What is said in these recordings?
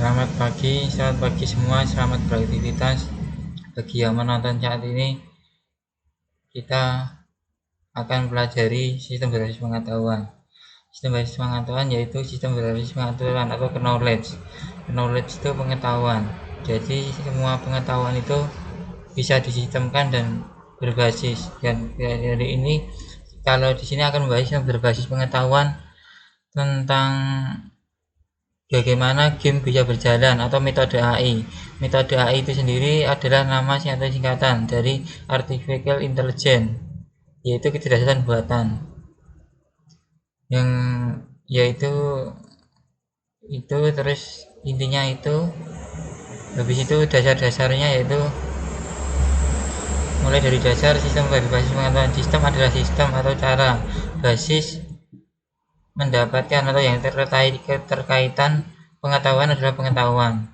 Selamat pagi semua, selamat beraktivitas. Bagi yang menonton saat ini, kita akan pelajari sistem berbasis pengetahuan. Sistem berbasis pengetahuan yaitu sistem berbasis pengetahuan atau knowledge. Knowledge itu pengetahuan. Jadi semua pengetahuan itu bisa disistemkan dan berbasis. Dan dari ini, kalau di sini akan membahas yang berbasis pengetahuan tentang bagaimana game bisa berjalan atau metode AI. Metode AI itu sendiri adalah nama atau singkatan dari Artificial Intelligence, yaitu kecerdasan buatan. Yang yaitu terus intinya itu, habis itu dasar-dasarnya yaitu mulai dari dasar sistem berbasis pengetahuan. Sistem adalah sistem atau cara basis mendapatkan atau yang terkaitan pengetahuan adalah pengetahuan.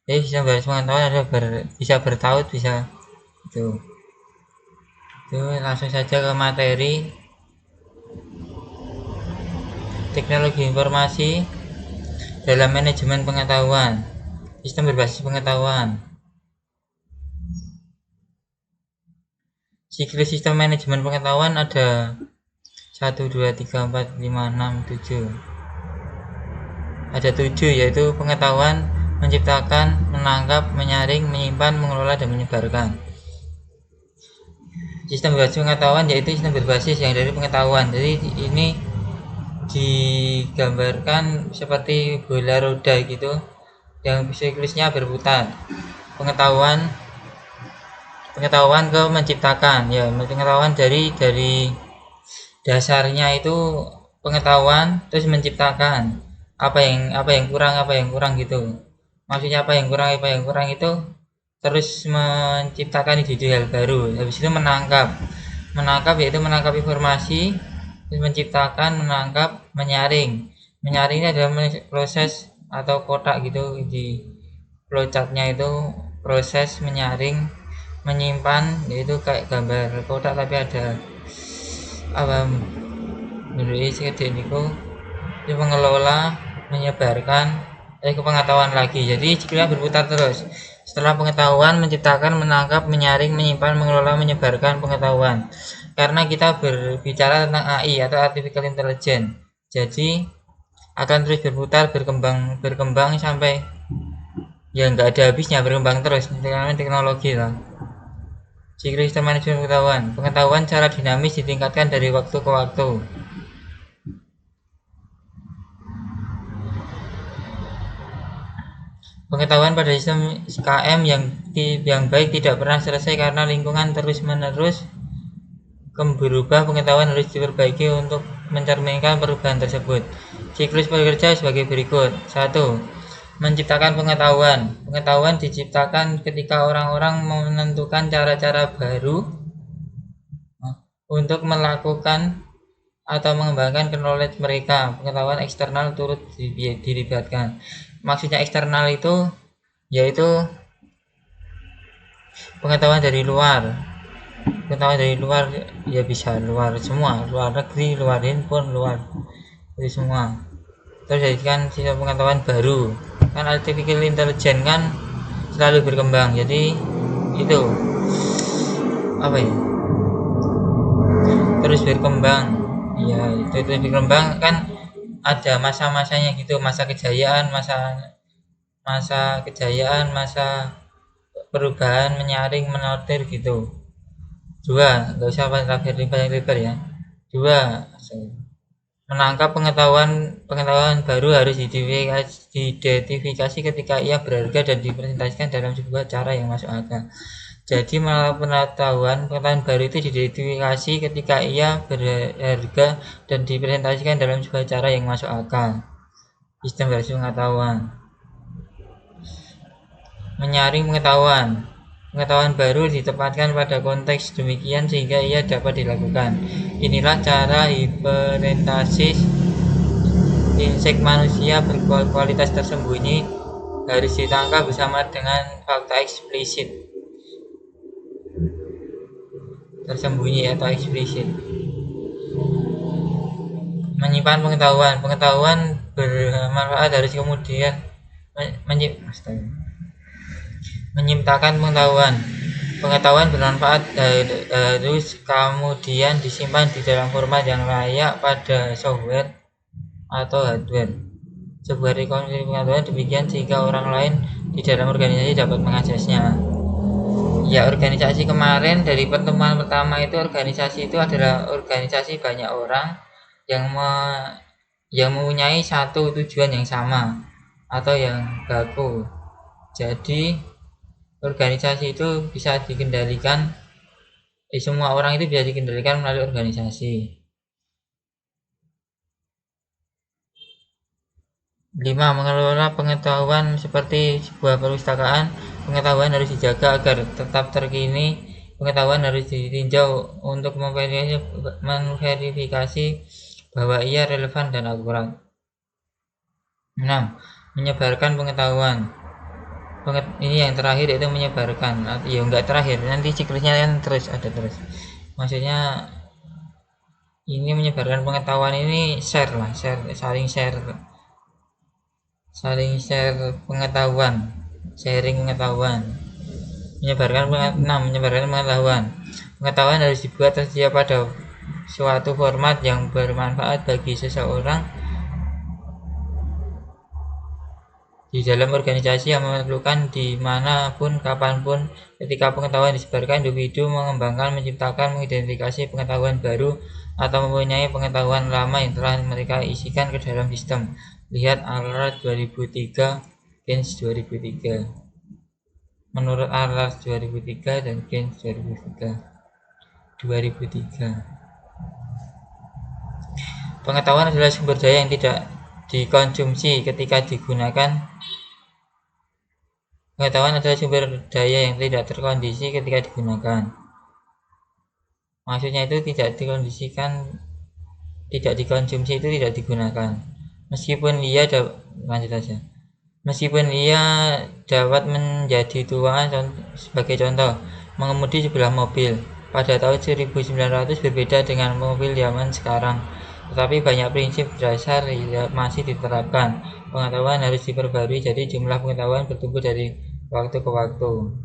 Jadi sistem berbasis pengetahuan adalah bisa bertaut, bisa itu langsung saja ke materi. Teknologi informasi dalam manajemen pengetahuan. Sistem berbasis pengetahuan. Siklus sistem manajemen pengetahuan ada 1, 2, 3, 4, 5, 6, 7. Ada 7, yaitu pengetahuan, menciptakan, menangkap, menyaring, menyimpan, mengelola, dan menyebarkan. Sistem berbasis pengetahuan yaitu sistem berbasis yang dari pengetahuan. Jadi ini digambarkan seperti bola roda gitu, yang siklusnya berputar. Pengetahuan ke menciptakan, ya, pengetahuan dari dasarnya itu pengetahuan, terus menciptakan apa yang kurang gitu. Maksudnya apa yang kurang itu terus menciptakan ide-ide hal baru. Habis itu menangkap yaitu menangkap informasi, terus menciptakan, menangkap, menyaring ini adalah proses atau kotak gitu. Di flowchartnya itu proses menyaring, menyimpan, yaitu kayak gambar kotak tapi ada apa menurut sedih niku, mengelola, menyebarkan, ke pengetahuan lagi. Jadi siklusnya berputar terus. Setelah pengetahuan, menciptakan, menangkap, menyaring, menyimpan, mengelola, menyebarkan pengetahuan. Karena kita berbicara tentang AI atau Artificial Intelligence, jadi akan terus berputar, berkembang sampai ya nggak ada habisnya, berkembang terus. Teknologi lah. Siklus sistem manajemen pengetahuan secara dinamis ditingkatkan dari waktu ke waktu. Pengetahuan pada sistem KM yang baik tidak pernah selesai karena lingkungan terus-menerus berubah. Pengetahuan harus diperbaiki untuk mencerminkan perubahan tersebut. Siklus bekerja sebagai berikut. 1. Menciptakan pengetahuan. Pengetahuan diciptakan ketika orang-orang menentukan cara-cara baru untuk melakukan atau mengembangkan knowledge mereka. Pengetahuan eksternal turut dilibatkan. Maksudnya eksternal itu yaitu pengetahuan dari luar. Pengetahuan dari luar ya bisa luar semua, luar negeri, luar handphone, luar itu semua. Terus jadikan sistem pengetahuan baru. Kan artificial intelligence kan selalu berkembang. Jadi itu apa ya? Terus berkembang. Ya, itu berkembang kan ada masa-masanya gitu, masa kejayaan, masa perubahan, menyaring, menortir gitu. 2, nggak usah lebar ya. 2, menangkap pengetahuan baru harus diidentifikasi ketika ia berharga dan dipresentasikan dalam sebuah cara yang masuk akal. Jadi pengetahuan baru itu diidentifikasi ketika ia berharga dan dipresentasikan dalam sebuah cara yang masuk akal. Sistem berbasis pengetahuan. Menyaring pengetahuan baru ditempatkan pada konteks demikian sehingga ia dapat dilakukan. Inilah cara hiperentasis insek manusia berkualitas tersembunyi harus ditangkap bersama dengan fakta eksplisit. Tersembunyi atau eksplisit. Menyimpan pengetahuan bermanfaat harus kemudian menciptakan pengetahuan. Pengetahuan bermanfaat harus kemudian disimpan di dalam format yang layak pada software atau hardware. Sebuah rekonstruksi pengetahuan demikian sehingga orang lain di dalam organisasi dapat mengaksesnya. Ya, organisasi kemarin dari pertemuan pertama itu, organisasi itu adalah organisasi banyak orang yang mempunyai satu tujuan yang sama atau yang baku. Jadi organisasi itu bisa dikendalikan, semua orang itu bisa dikendalikan melalui organisasi. 5. Mengelola pengetahuan seperti sebuah perpustakaan. Pengetahuan harus dijaga agar tetap terkini. Pengetahuan harus ditinjau untuk memverifikasi bahwa ia relevan dan akurat. 6. Menyebarkan pengetahuan. Ini yang terakhir, itu menyebarkan. Ya enggak terakhir, nanti siklusnya kan terus ada terus. Maksudnya ini menyebarkan pengetahuan ini share, saling share pengetahuan, sharing pengetahuan. Menyebarkan pengetahuan. Pengetahuan harus dibuat tersedia pada suatu format yang bermanfaat bagi seseorang di dalam organisasi yang memerlukan dimanapun, kapanpun. Ketika pengetahuan disebarkan, individu mengembangkan, menciptakan, mengidentifikasi pengetahuan baru atau mempunyai pengetahuan lama yang telah mereka isikan ke dalam sistem. Lihat Arlar 2003, Keynes 2003. Menurut Arlar 2003 dan Keynes 2003. Pengetahuan adalah sumber daya yang tidak dikonsumsi ketika digunakan. Pengetahuan adalah sumber daya yang tidak terkondisi ketika digunakan. Maksudnya itu tidak dikondisikan, tidak dikonsumsi itu tidak digunakan. Meskipun ia dapat menjadi tua. Sebagai contoh, mengemudi sebuah mobil pada tahun 1900 berbeda dengan mobil zaman sekarang, tetapi banyak prinsip dasar masih diterapkan. Pengetahuan harus diperbarui, jadi jumlah pengetahuan bertumbuh dari waktu ke waktu.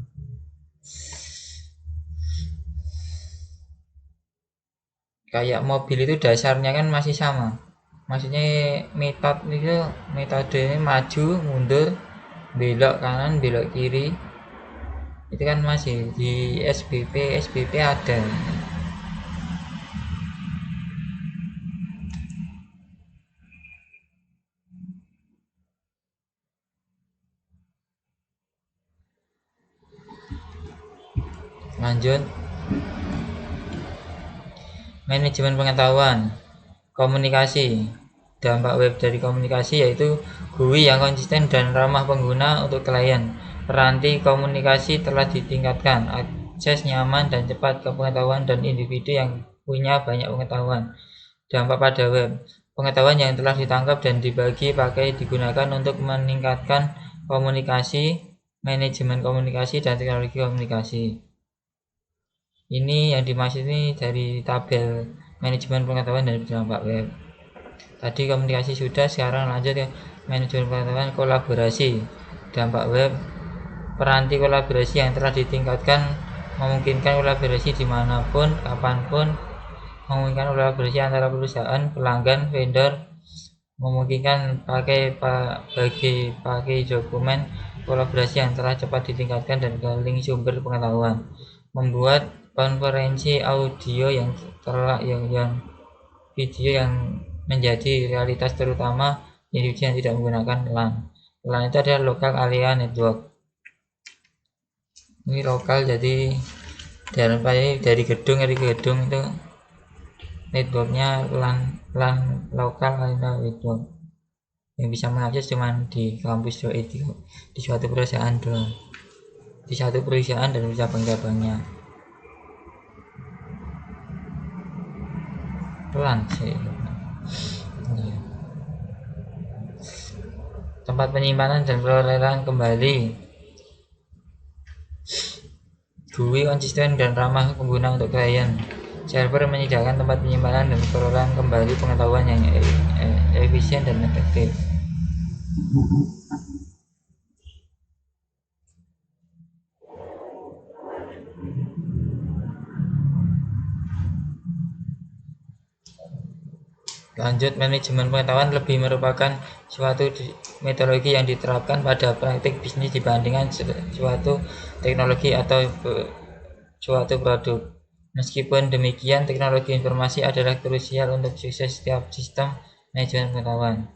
Kayak mobil itu dasarnya kan masih sama, maksudnya metode maju mundur, belok kanan belok kiri, itu kan masih di SBP ada. Lanjut, manajemen pengetahuan. Komunikasi. Dampak web dari komunikasi yaitu GUI yang konsisten dan ramah pengguna untuk klien. Peranti komunikasi telah ditingkatkan, akses nyaman dan cepat ke pengetahuan dan individu yang punya banyak pengetahuan. Dampak pada web. Pengetahuan yang telah ditangkap dan dibagi digunakan untuk meningkatkan komunikasi, manajemen komunikasi, dan teknologi komunikasi. Ini yang dimaksud ini dari tabel manajemen pengetahuan dan dampak web. Tadi komunikasi sudah, sekarang lanjut ya manajemen pengetahuan. Kolaborasi, dampak web. Peranti kolaborasi yang telah ditingkatkan memungkinkan kolaborasi dimanapun, kapanpun, memungkinkan kolaborasi antara perusahaan, pelanggan, vendor, memungkinkan pakai dokumen. Kolaborasi yang telah cepat ditingkatkan dan link sumber pengetahuan. Membuat konferensi audio yang video yang menjadi realitas, terutama individu yang tidak menggunakan LAN. LAN itu adalah local area network. Ini lokal, jadi dari gedung ke gedung itu networknya LAN lokal area network, yang bisa mengakses cuma di kampus itu, di suatu perusahaan doang, di satu perusahaan dan cabang-cabangnya. LAN sih. Tempat penyimpanan dan perolehan kembali. GUI konsisten dan ramah pengguna untuk klien. Server menyediakan tempat penyimpanan dan perolehan kembali pengetahuan yang efisien dan efektif. Lanjut, manajemen pengetahuan lebih merupakan suatu metodologi yang diterapkan pada praktik bisnis dibandingkan suatu teknologi atau suatu produk. Meskipun demikian, teknologi informasi adalah krusial untuk sukses setiap sistem manajemen pengetahuan.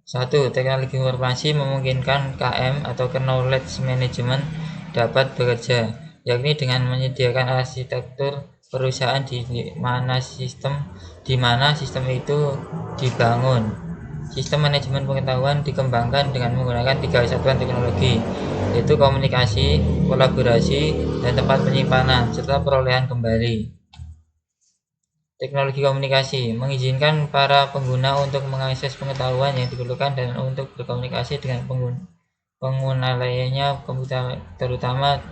1. Teknologi informasi memungkinkan KM atau Knowledge Management dapat bekerja, yakni dengan menyediakan arsitektur perusahaan di mana sistem itu dibangun. Sistem manajemen pengetahuan dikembangkan dengan menggunakan 3 satuan teknologi, yaitu komunikasi, kolaborasi, dan tempat penyimpanan serta perolehan kembali. Teknologi komunikasi mengizinkan para pengguna untuk mengakses pengetahuan yang diperlukan dan untuk berkomunikasi dengan pengguna lainnya, komputer terutama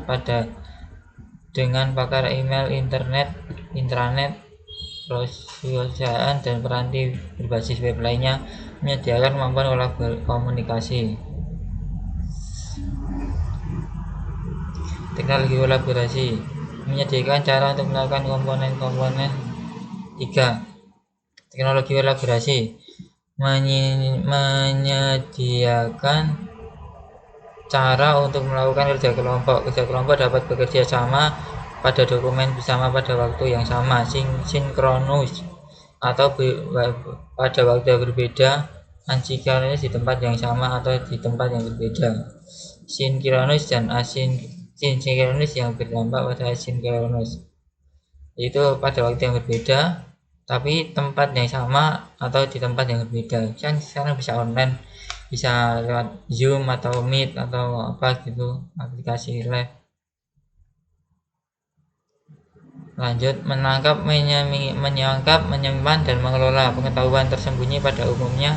dengan pakar email, internet, intranet, perusahaan, dan peranti berbasis web lainnya, menyediakan kemampuan komunikasi. Teknologi kolaborasi menyediakan cara untuk melakukan komponen-komponen. 3. Teknologi kolaborasi menyediakan cara untuk melakukan kerja kelompok. Kerja kelompok dapat bekerja sama pada dokumen bersama pada waktu yang sama, sinkronus, atau pada waktu yang berbeda, asinkronus di tempat yang sama atau di tempat yang berbeda. Sinkronus dan asinkronus yang berdampak pada asinkronus, yaitu pada waktu yang berbeda tapi tempat yang sama atau di tempat yang berbeda. Kan sekarang bisa online, bisa lewat Zoom atau Meet atau apa gitu, aplikasi live. Lanjut, menangkap, menyimpan, dan mengelola pengetahuan tersembunyi pada umumnya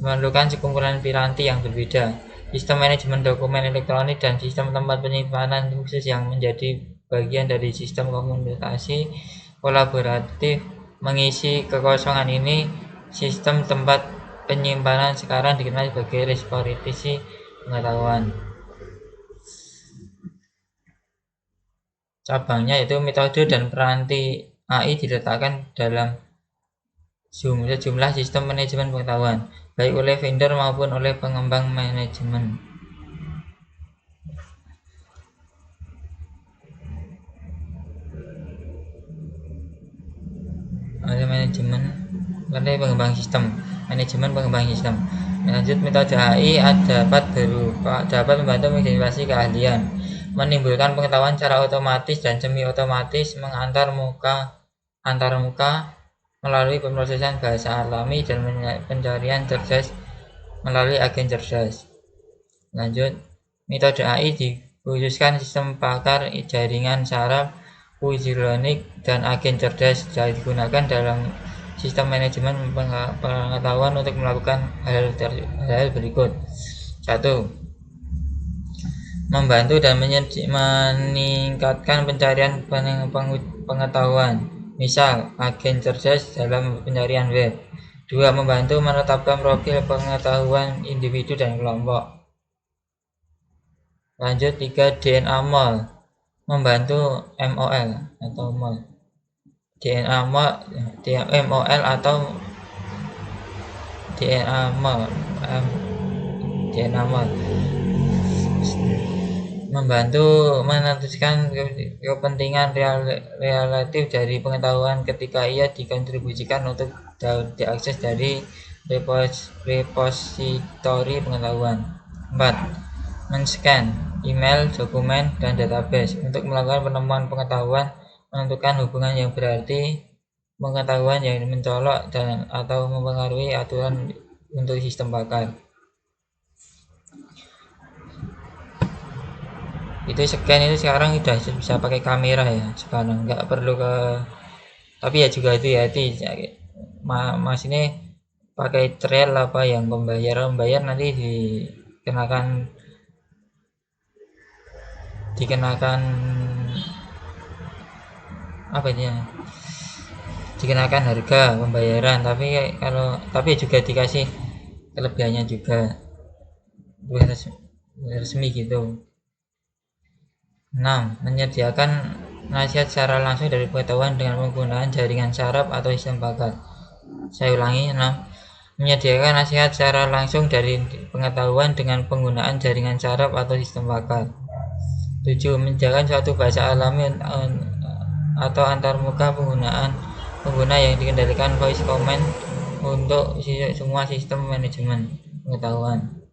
memerlukan sekumpulan piranti yang berbeda. Sistem manajemen dokumen elektronik dan sistem tempat penyimpanan khusus yang menjadi bagian dari sistem komunikasi kolaboratif mengisi kekosongan ini. Sistem tempat penyimpanan sekarang dikenal sebagai repository pengetahuan. Cabangnya yaitu metode dan peranti AI diletakkan dalam sejumlah sistem manajemen pengetahuan, baik oleh vendor maupun oleh pengembang manajemen. Pengembang sistem, manajemen pengembang sistem. Lanjut, metode AI dapat membantu mengidentifikasi keahlian, menimbulkan pengetahuan secara otomatis dan semi otomatis, mengantar antar muka melalui pemrosesan bahasa alami dan pencarian cerdas melalui agen cerdas. Lanjut, metode AI dikhususkan sistem pakar, jaringan saraf, Fuzilonic, dan agen cerdas digunakan dalam sistem manajemen pengetahuan untuk melakukan hal berikut. 1. Membantu dan meningkatkan pencarian pengetahuan, misal agen cerdas dalam pencarian web. 2. Membantu menetapkan profil pengetahuan individu dan kelompok. Lanjut, 3. DNA MOL, membantu MOL atau MOL. DNA MOL atau DNA MOL membantu menentukan kepentingan relatif dari pengetahuan ketika ia dikontribusikan untuk diakses dari repositori pengetahuan. 4. Men-scan email, dokumen, dan database untuk melakukan penemuan pengetahuan, menentukan hubungan yang berarti, pengetahuan yang mencolok dan atau mempengaruhi aturan untuk sistem pakar. Itu scan itu sekarang sudah bisa pakai kamera ya, sekarang nggak perlu tapi ya juga itu ya mas ini pakai trail apa yang membayar nanti dikenakan apa ini ya, dikenakan harga pembayaran, tapi juga dikasih kelebihannya juga resmi gitu. 6. Menyediakan nasihat secara langsung dari pengetahuan dengan penggunaan jaringan saraf atau sistem bakat. Saya ulangi, 6. Menyediakan nasihat secara langsung dari pengetahuan dengan penggunaan jaringan saraf atau sistem bakat. 7. Menyediakan suatu bahasa alami atau antarmuka pengguna yang dikendalikan voice command untuk semua sistem manajemen pengetahuan.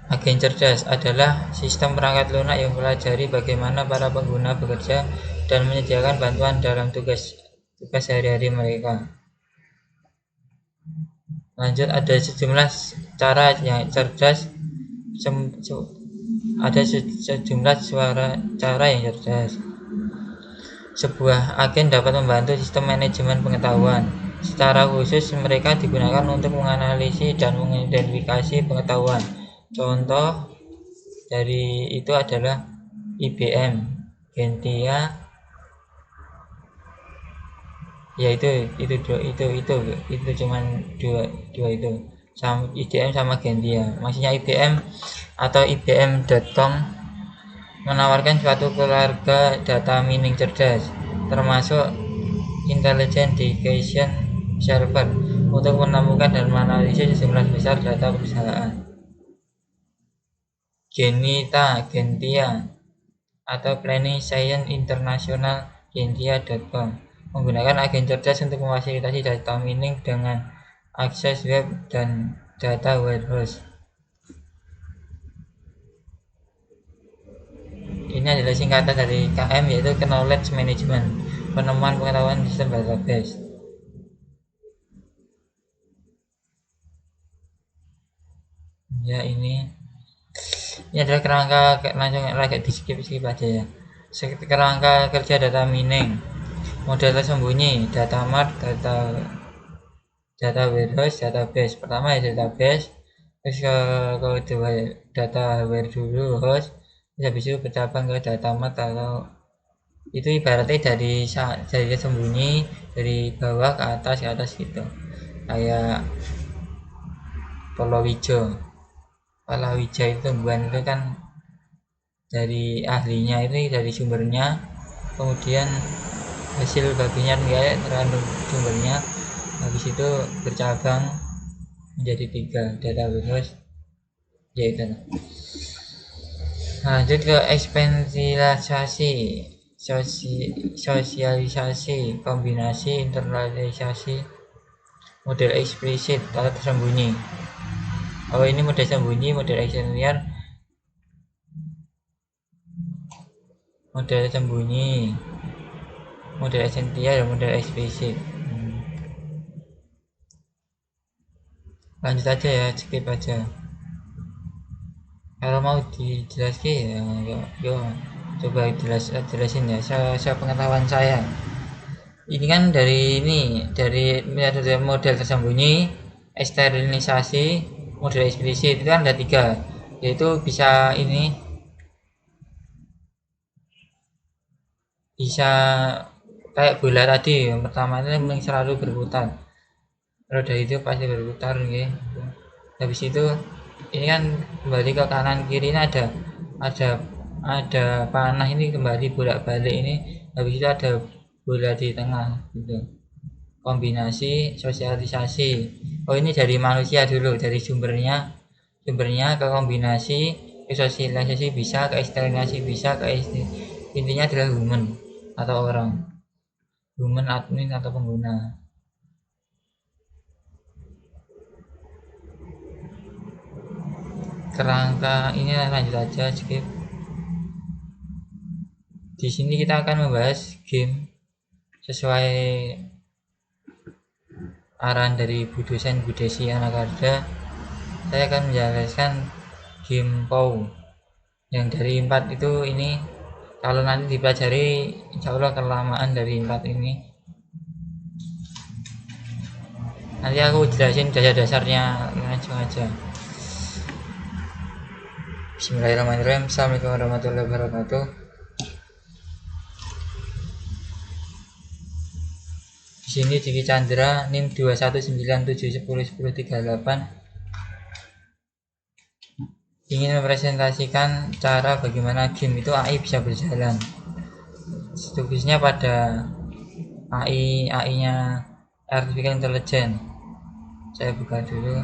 Agen cerdas adalah sistem perangkat lunak yang mempelajari bagaimana para pengguna bekerja dan menyediakan bantuan dalam tugas sehari-hari mereka. Lanjut, ada sejumlah cara yang cerdas, ada sejumlah cara yang cerdas. Sebuah agen dapat membantu sistem manajemen pengetahuan. Secara khusus, mereka digunakan untuk menganalisis dan mengidentifikasi pengetahuan. Contoh dari itu adalah IBM, Gentia, ya itu cuman dua itu, sama IBM sama Gentia. Maksudnya IBM atau IBM.com menawarkan suatu keluarga data mining cerdas, termasuk Intelligent Digestion Server, untuk menemukan dan menganalisis jumlah besar data perusahaan. Gentia atau Planning Science International, Gentia.com menggunakan agen cerdas untuk memfasilitasi data mining dengan akses web dan data warehouse. Ini adalah singkatan dari KM, yaitu Knowledge Management, penemuan pengetahuan di sistem database. Ya, ini adalah kerangka, langsung lagi di skip aja ya. Kerangka kerja data mining, model tersembunyi, data mart, data warehouse, database. Pertama ya database, terus kedua data ware dulu, host, terus habis itu bercabang ke data mart, atau itu ibaratnya dari tersembunyi dari bawah ke atas gitu, kayak palawija itu tumbuhan itu kan dari ahlinya, ini dari sumbernya, kemudian hasil baginya enggak terkandung sumbernya, habis itu bercabang menjadi 3 data warehouse, yaitu. Lanjut ke ekspansilisasi, sosialisasi, kombinasi, internalisasi, model eksplisit atau tersembunyi. Ini model sembunyi, model eksternal, model sembunyi, model esensial, dan model eksplisit. Lanjut aja ya, skip aja. Kalau mau dijelaskan ya, coba jelasin ya, saya pengetahuan saya. Ini kan dari metode model tersembunyi, eksternalisasi, model eksplisit, itu kan ada 3, yaitu bisa kayak bola tadi. Yang pertama itu selalu berputar, roda itu pasti berputar gitu. Habis itu ini kan kembali ke kanan kiri, ini ada panah, ini kembali bolak-balik ini, habis itu ada bola di tengah gitu. Kombinasi, sosialisasi, ini dari manusia dulu, dari sumbernya ke kombinasi, ke sosialisasi bisa, ke eksternalisasi bisa, intinya adalah human atau orang, human admin atau pengguna. Kerangka ini lanjut aja, skip. Di sini kita akan membahas game sesuai arahan dari Bu Dosen Bu Desi Anakarda. Saya akan menjelaskan game POW yang dari 4 itu. Ini kalau nanti dipelajari insya Allah kelamaan dari 4 ini. Nanti aku jelasin dasar-dasarnya langsung aja. Bismillahirrahmanirrahim. Assalamualaikum warahmatullahi wabarakatuh. Di sini Diki Chandra, NIM 21971011038. ingin mempresentasikan cara bagaimana game itu AI bisa berjalan, khususnya pada AI-nya artificial intelligence. Saya buka dulu.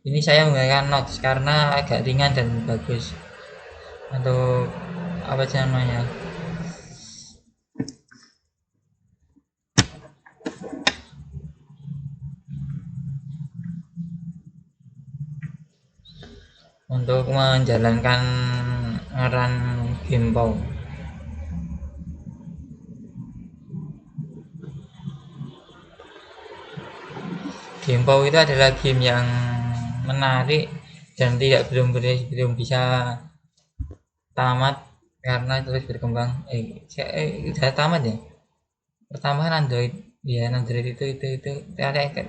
Ini saya menggunakan notes karena agak ringan dan bagus untuk apa sih namanya, untuk menjalankan run GamePow. GamePow itu adalah game yang menarik dan belum bisa tamat karena terus berkembang. Sudah tamat ya. Pertama kan Android, ya Android itu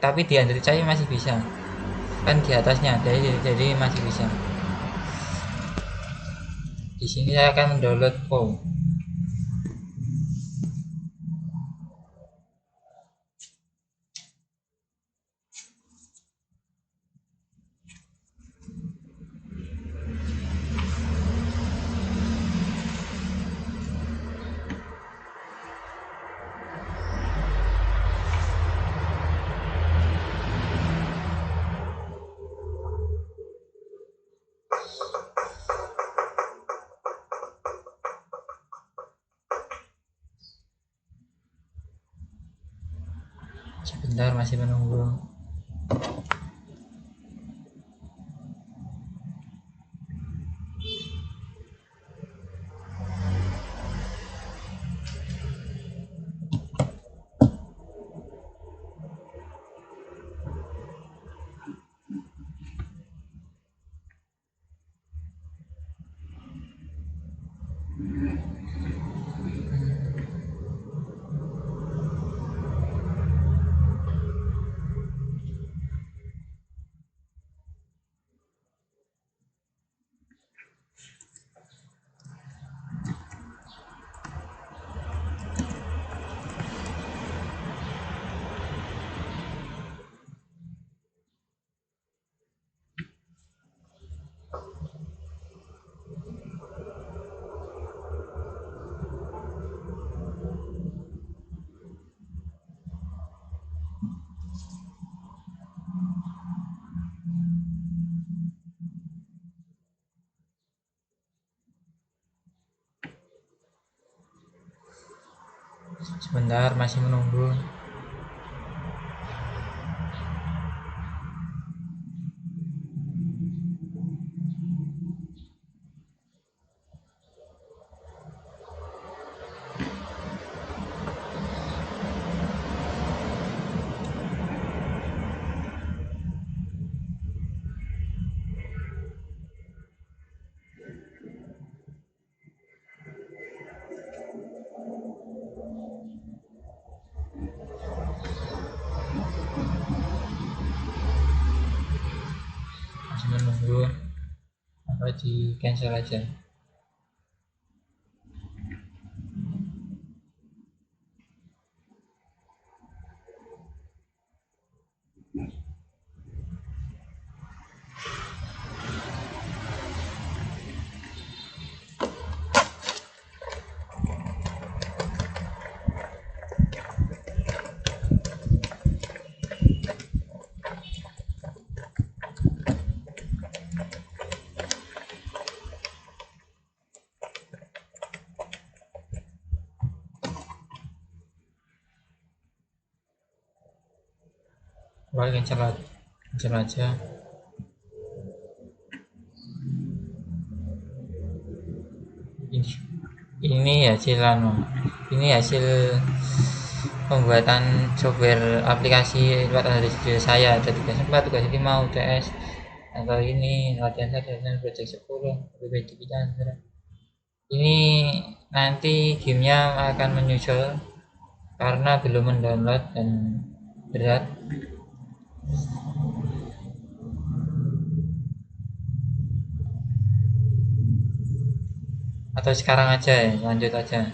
tapi di Android saya masih bisa. Kan di atasnya, jadi masih bisa. Di sini saya akan mendownload POW. Sebentar, masih menunggu. Sebentar, masih menunggu. Menunggu apa di cancel aja. Cancel aja. Ini hasil pembuatan software aplikasi lewat Android Studio saya. Ada tugas 4, tugas 5, UTS, atau ini latihan 1 dan project 10 lebih ini. Nanti gamenya akan menyusul karena belum mendownload dan berat. Atau sekarang aja ya, lanjut aja.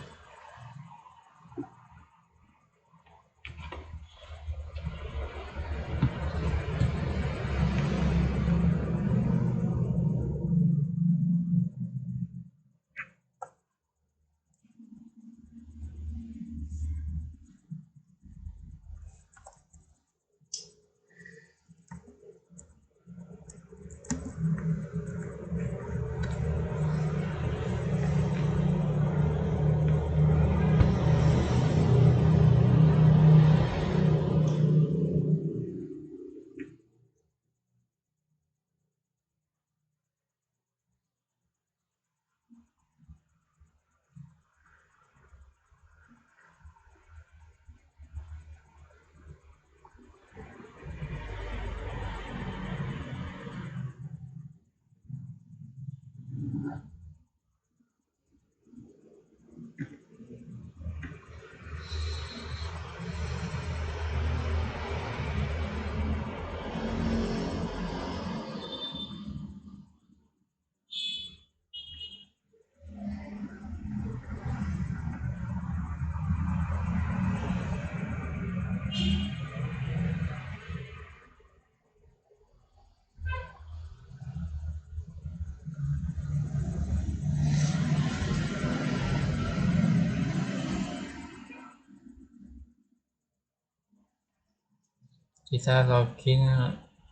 Bisa login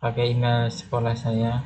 pakai email sekolah saya.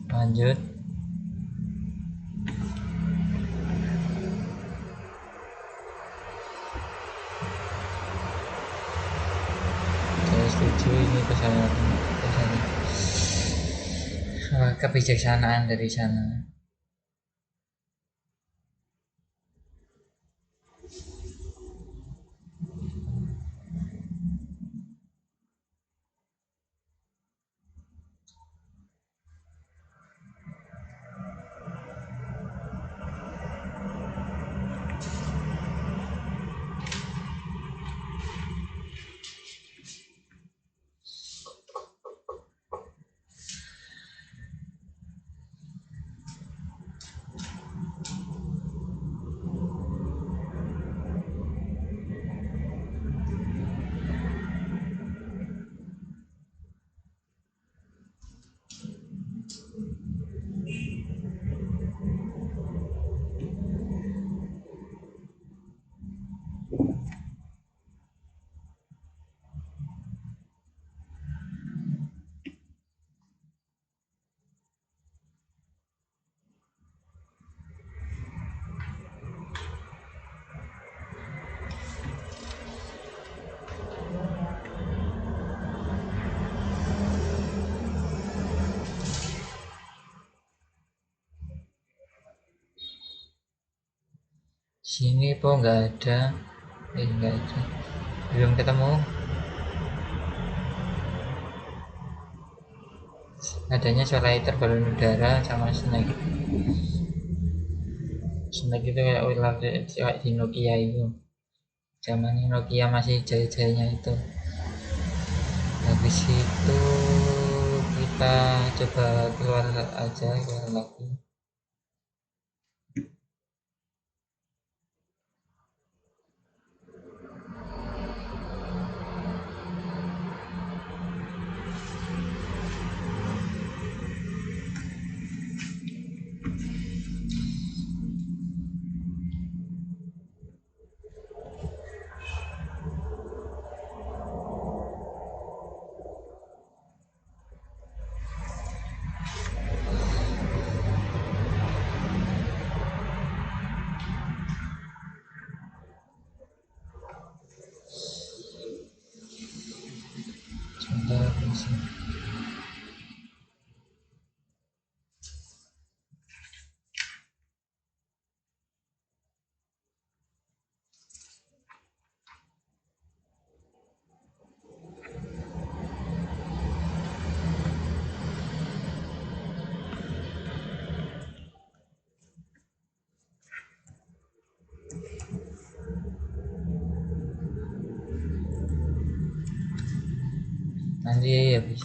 Lanjut. Saya setuju, ini kebijaksanaan dari sana. Sini po nggak ada, nggak ada, belum ketemu. Adanya Soliter, balon udara, sama Snake. Snake itu kayak ular kayak di Nokia itu, zamannya Nokia masih jaya-jayanya itu. Habis itu kita coba keluar aja, keluar lagi. Sebentar, bisa. nanti habis.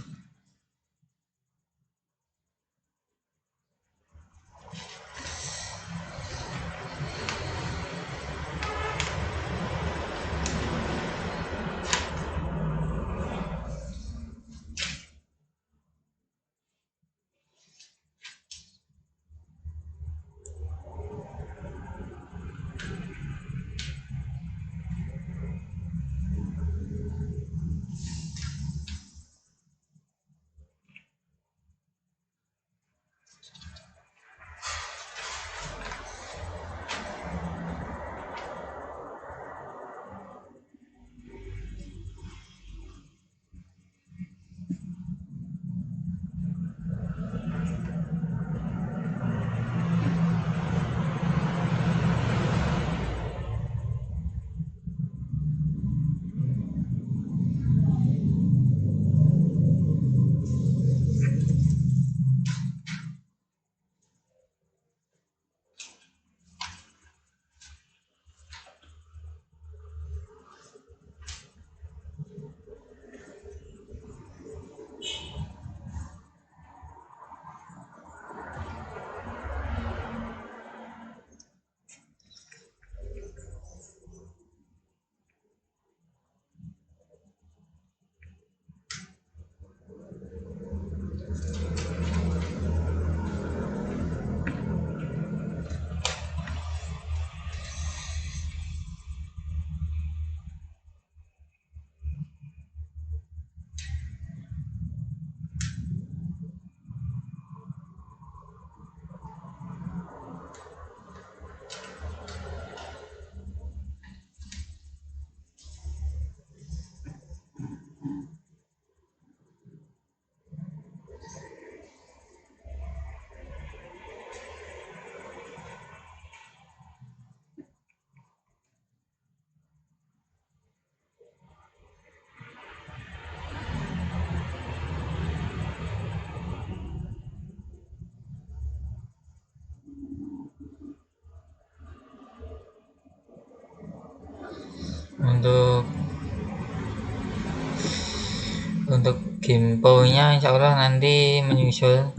Untuk Gimpo-nya insya Allah nanti menyusul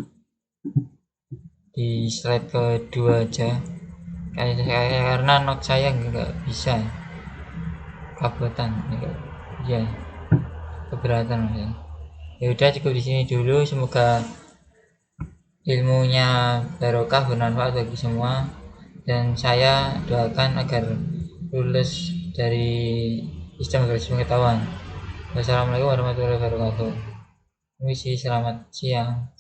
di slide kedua aja, karena note saya nggak bisa kabutan ya, keberatan ya. Ya udah, cukup di sini dulu. Semoga ilmunya barokah, bermanfaat bagi semua, dan saya doakan agar lulus dari sistem informasi pengetahuan. Wassalamualaikum warahmatullahi wabarakatuh. Misi, selamat siang.